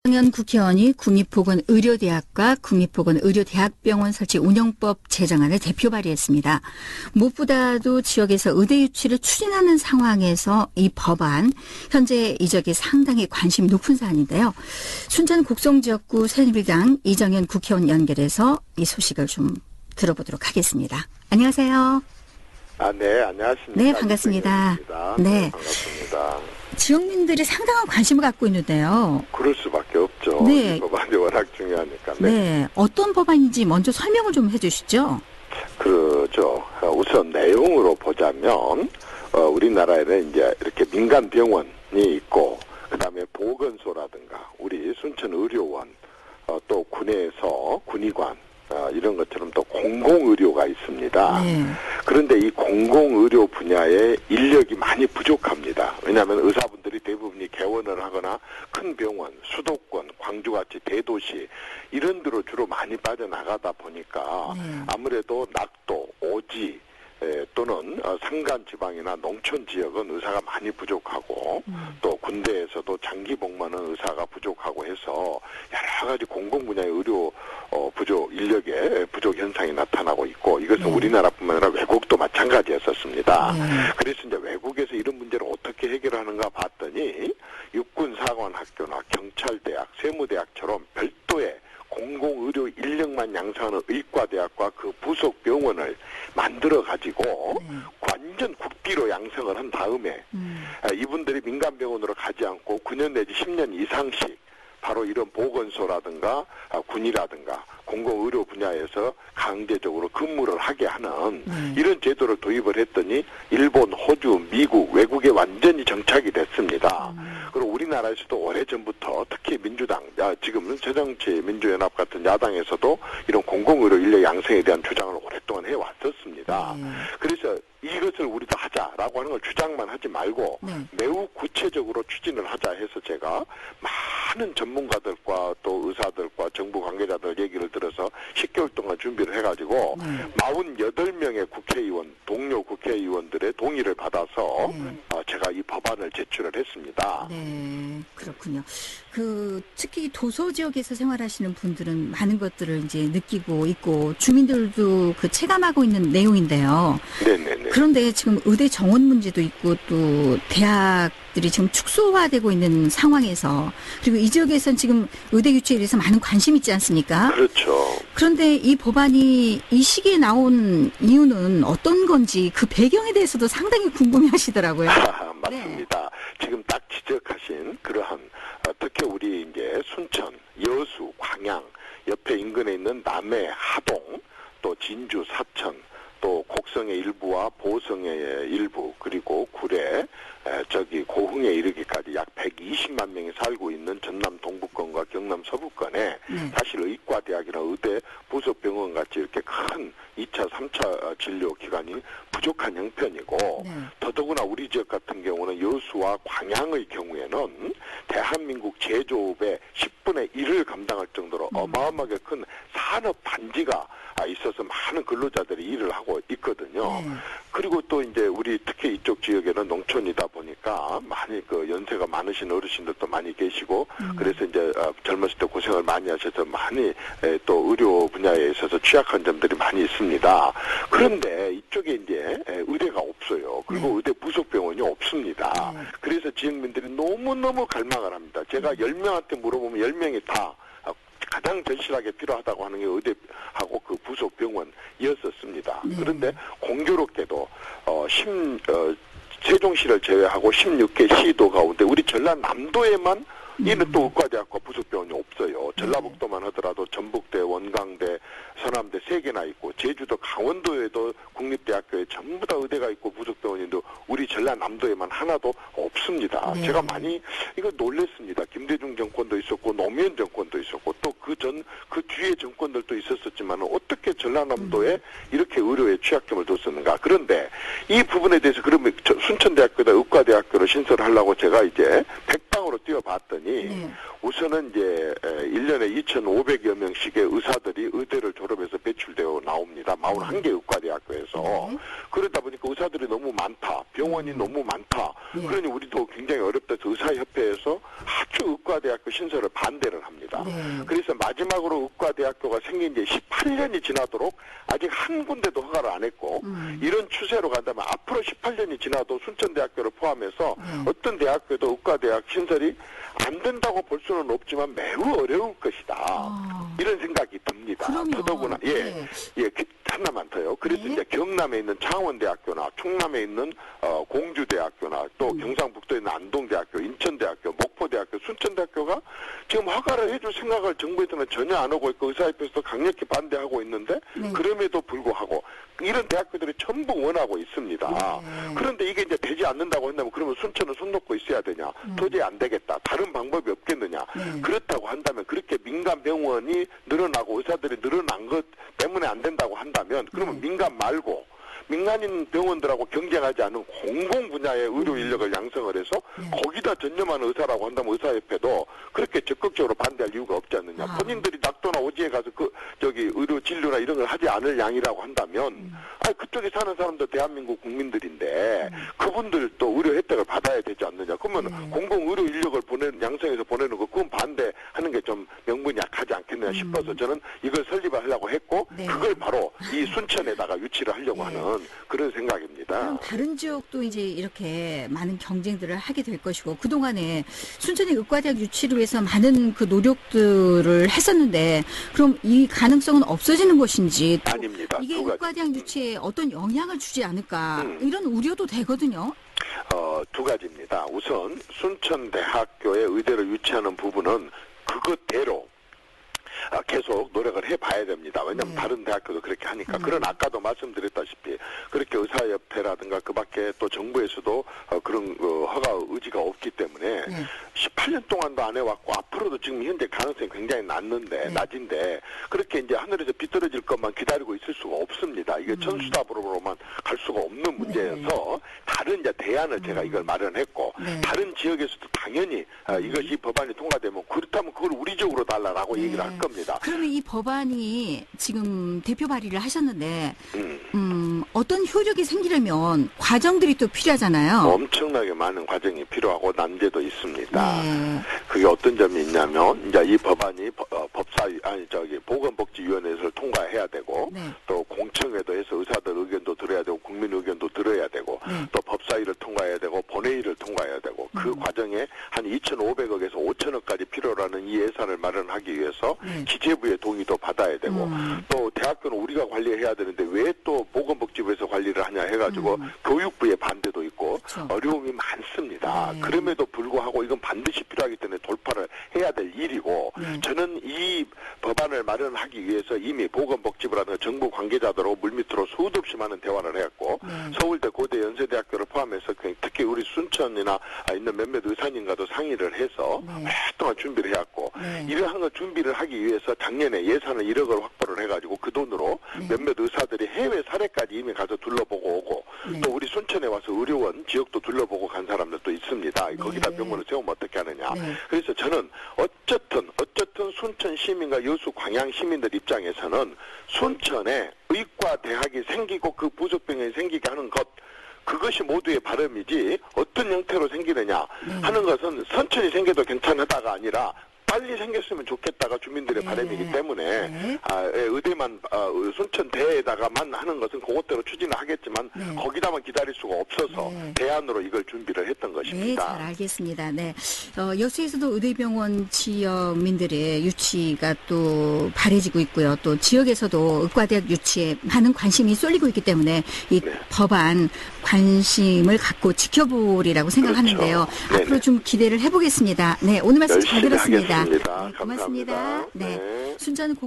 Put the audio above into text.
이정현 국회의원이 국립보건의료대학과 국립보건의료대학병원 설치 운영법 제정안을 대표 발의했습니다. 무엇보다도 지역에서 의대 유치를 추진하는 상황에서 이 법안, 현재 이 지역에 상당히 관심이 높은 사안인데요. 순천 곡성지역구 새누리당 이정현 국회의원 연결해서 이 소식을 좀 들어보도록 하겠습니다. 안녕하세요. 네, 안녕하십니까. 네, 반갑습니다. 네, 반갑습니다. 지역민들이 상당한 관심을 갖고 있는데요. 그럴 수밖에 없죠. 네. 이 법안이 워낙 중요하니까. 네. 어떤 법안인지 먼저 설명을 좀 해주시죠. 우선 내용으로 보자면, 우리나라에는 이제 이렇게 민간 병원이 있고, 그 다음에 보건소라든가, 우리 순천의료원, 또 군에서 군의관, 이런 것처럼 또 공공의료가 있습니다. 네. 그런데 이 공공의료 분야에 인력이 많이 부족합니다. 왜냐하면 의사분들이 대부분이 개원을 하거나 큰 병원, 수도권, 광주같이 대도시 이런 데로 주로 많이 빠져나가다 보니까 아무래도 낙도, 오지 또는 산간지방이나 농촌 지역은 의사가 많이 부족하고 또 군대에서도 장기 복무하는 의사가 부족하고 해서 여러 가지 공공 분야의 의료 부족, 인력의 부족 현상이 나타나고 있고 이것은 우리나라뿐만 아니라 외국도 마찬가지였었습니다. 그래서 이제 외국에서 이런 문제를 어떻게 해결하는가 봤더니 육군사관학교나 경찰대학, 세무대학처럼 별도의 공공의료 인력만 양성하는 의과대학과 그 부속 병원을 만들어가지고 완전 국비로 양성을 한 다음에 이분들이 민간병원으로 가지 않고 9년 내지 10년 이상씩 바로 이런 보건소라든가 군이라든가 공공의료 분야에서 강제적으로 근무를 하게 하는 이런 제도를 도입을 했더니 일본, 호주, 미국, 외국에 완전히 정착이 됐습니다. 그리고 우리나라에서도 오래전부터 특히 민주당, 지금은 새정치민주연합 같은 야당에서도 이런 공공의료 인력 양성에 대한 주장을 오랫동안 해왔었습니다. 그래서 이것을 우리도 하자라고 하는 걸 주장만 하지 말고 매우 구체적으로 추진을 하자 해서 제가 많은 전문가들과 또 의사들과 정부 관계자들 얘기를 들어서 10개월 동안 준비를 해가지고 48명의 국회의원, 동료 국회의원들의 동의를 받아서 제가 이 법안을 제출을 했습니다. 네, 그렇군요. 특히 도서 지역에서 생활하시는 분들은 많은 것들을 이제 느끼고 있고 주민들도 체감하고 있는 내용인데요. 네네네. 그런데 지금 의대 정원 문제도 있고 또 대학들이 지금 축소화되고 있는 상황에서 그리고 이 지역에서는 지금 의대 유치에 대해서 많은 관심이 있지 않습니까? 그렇죠. 그런데 이 법안이 이 시기에 나온 이유는 어떤 건지 그 배경에 대해서도 상당히 궁금해 하시더라고요. 맞습니다. 지금 딱 지적하신 그러한 특히 우리 이제 순천, 여수, 광양 옆에 인근에 있는 남해, 하동 또 진주, 사천 또 곡성의 일부와 보성의 일부 그리고 구례 고흥에 이르기까지 약 120만 명이 살고 있는 전남 동부권과 경남 서부권에 사실 의과대학이나 의대 부속병원 같이 이렇게 큰 2차, 3차 진료 기관이 부족한 형편이고 더더구나 우리 지역 같은 경우는 여수와 광양의 경우에는 대한민국 제조업의 10분의 1을 감당할 정도로 어마어마하게 큰 산업 단지가 있어서 많은 근로자들이 일을 하고 있거든요. 그리고 또 이제 우리 특히 이쪽 지역에는 농촌이다 보니까 많이 연세가 많으신 어르신들도 많이 계시고 그래서 이제 젊었을 때 고생을 많이 하셔서 많이 또 의료 분야에 있어서 취약한 점들이 많이 있습니다. 그런데 이쪽에 이제 의대가 없어요. 그리고 의대 부속병원이 없습니다. 그래서 지역민들이 너무너무 갈망을 합니다. 제가 10명한테 물어보면 10명이 다 가장 절실하게 필요하다고 하는 게 의대하고 그 부속병원이었었습니다. 그런데 공교롭게도 세종시를 제외하고 16개 시도 가운데 우리 전라남도에만 이는 또 의과대학과 부속병원이 없어요. 전라북도만 하더라도 전북대, 원광대, 서남대 3개나 있고 제주도, 강원도에도 국립대학교에 전부 다 의대가 있고 부속병원인데 우리 전라남도에만 하나도 없습니다. 제가 많이 이거 놀랬습니다. 김대중 정권도 있었고 노무현 정권도 있었고 또 그 뒤에 정권들도 있었지만 어떻게 전라남도에 이렇게 의료에 취약점을 뒀었는가. 그런데 이 부분에 대해서 그러면 순천대학교다 의과대학교로 신설을 하려고 제가 이제 백방으로 뛰어봤더니 우선은 이제 1년에 2,500여 명씩의 의사들이 의대를 졸업해서 배출되어 나옵니다. 41개 의과대학교에서. 그러다 보니까 의사들이 너무 많다. 병원이 너무 많다. 그러니 우리도 굉장히 어렵다 해서 의사협회에서 아주 의과대학교 신설을 반대를 합니다. 그래서 마지막으로 의과대학교가 생긴 지 18년이 지나도록 아직 한 군데도 허가를 안 했고 이런 추세로 간다면 앞으로 18년이 지나도 순천대학교를 포함해서 어떤 대학교도 의과대학 신설이 안 된다고 볼 수는 없지만 매우 어려울 것이다. 이런 생각이 듭니다. 더더구나 하나만 더요. 그래서 이제 경남에 있는 창원대학교나 충남에 있는 공주대학교나 또 경상북도에 있는 안동대학교, 인천대학교, 목포대학교, 순천대학교가 지금 허가를 해줄 생각을 정부에서는 전혀 안 하고 있고 의사협회에서도 강력히 반대하고 있는데 그럼에도 불구하고 이런 대학교들이 전부 원하고 있습니다. 그런데 이게 이제 되지 않는다고 한다면 그러면 순천은 손 놓고 있어야 되냐? 도저히 안 되겠다. 다른 방법이 없겠느냐? 그렇다고 한다면 그렇게 민간 병원이 늘어나고 의사들이 늘어난 것 때문에 안 된다고 한다면 그러면 민간 말고 민간인 병원들하고 경쟁하지 않은 공공 분야의 의료 인력을 양성을 해서 거기다 전념하는 의사라고 한다면 의사협회도 그렇게 적극적으로 반대할 이유가 없지 않느냐. 본인들이 낙도나 오지에 가서 의료 진료나 이런 걸 하지 않을 양이라고 한다면 그쪽에 사는 사람도 대한민국 국민들인데 그분들도 의료 혜택을 받아야 되지 않느냐. 그러면 공공 의료 인력을 양성해서 보내는 거 그건 반대하는 게 좀 명분이 약하지 않겠느냐 싶어서 저는 이걸 설립하려고 했고 그걸 바로 이 순천에다가 유치를 하려고 하는 그런 생각입니다. 그럼 다른 지역도 이제 이렇게 많은 경쟁들을 하게 될 것이고 그동안에 순천의 의과대학 유치를 위해서 많은 그 노력들을 했었는데 그럼 이 가능성은 없어지는 것인지 아닙니다. 이게 의과대학 유치에 어떤 영향을 주지 않을까 이런 우려도 되거든요. 두 가지입니다. 우선 순천대학교에 의대를 유치하는 부분은 그것대로 계속 노력을 해봐야 됩니다. 왜냐하면 다른 대학교도 그렇게 하니까. 그런 아까도 말씀드렸다시피 그렇게 의사협회라든가 그 밖에 또 정부에서도 그런 허가 의지가 없기 때문에 18년 동안도 안 해왔고 앞으로도 지금 현재 가능성이 굉장히 낮은데 그렇게 이제 하늘에서 비 떨어질 것만 기다리고 있을 수가 없습니다. 이게 천수답으로만 갈 수가 없는 문제여서 다른 이제 대안을 제가 이걸 마련했고 다른 지역에서도 당연히 이것이 법안이 통과되면 그렇다면 그걸 우리 지역으로 달라라고 얘기를 할 겁니다. 그러면 이 법안이 지금 대표 발의를 하셨는데 어떤 효력이 생기려면 과정들이 또 필요하잖아요. 엄청나게 많은 과정이 필요하고 난제도 있습니다. 그게 어떤 점이 있냐면 이제 이 법안이 보건복지위원회에서 통과해야 되고 또 공청회도 해서 의사들 의견도 들어야 되고 국민 의견도 들어야 되고 또 법사위를 통과해야 되고 본회의를 통과해야 되고 그 과정에 한 2,500억에서 5천억까지 필요로 하는 이 예산을 마련하기 위해서 기재부의 동의도 받아야 되고 또 대학교는 우리가 관리해야 되는데 왜 또 보건복지부에서 관리를 하냐 해가지고 교육부의 반대도 있고 어려움이 많습니다. 그럼에도 불구하고 이건 반드시 필요하기 때문에 돌파를 해야 될 일이고 저는 이 법안을 마련하기 위해서 이미 보건복지부라든가 정부 관계자들하고 물밑으로 수도 없이 많은 대화를 해왔고 서울대, 고대, 연세대학교를 포함해서 특히 우리 순천이나 있는 몇몇 의사님과도 상의를 해서 오랫동안 준비를 해왔고 이러한 걸 준비를 하기 위해서 작년에 예산을 1억을 확보를 해가지고 그 돈으로 몇몇 의사들이 해외 사례까지 이미 가서 둘러보고 오고 또 우리 순천에 와서 의료원 지역도 둘러보고 간 사람들도 있습니다. 거기다 병원을 세우면 어떻게 하느냐. 그래서 저는 어쨌든 순천 시민과 여수 광양 시민들 입장에서는 순천에 의과대학이 생기고 그 부속병원이 생기게 하는 것 그것이 모두의 바람이지 어떤 형태로 생기느냐 하는 것은 선천이 생겨도 괜찮다가 아니라 빨리 생겼으면 좋겠다가 주민들의 바람이기 때문에 의대만 순천대에다가만 하는 것은 그것대로 추진을 하겠지만 거기다만 기다릴 수가 없어서 대안으로 이걸 준비를 했던 것입니다. 네, 잘 알겠습니다. 여수에서도 의대병원 지역민들의 유치가 또 바래지고 있고요. 또 지역에서도 의과대학 유치에 많은 관심이 쏠리고 있기 때문에 이 법안 관심을 갖고 지켜보리라고 생각하는데요. 앞으로 좀 기대를 해보겠습니다. 오늘 말씀 잘 들었습니다. 하겠습니다. 고맙습니다. 감사합니다. 순천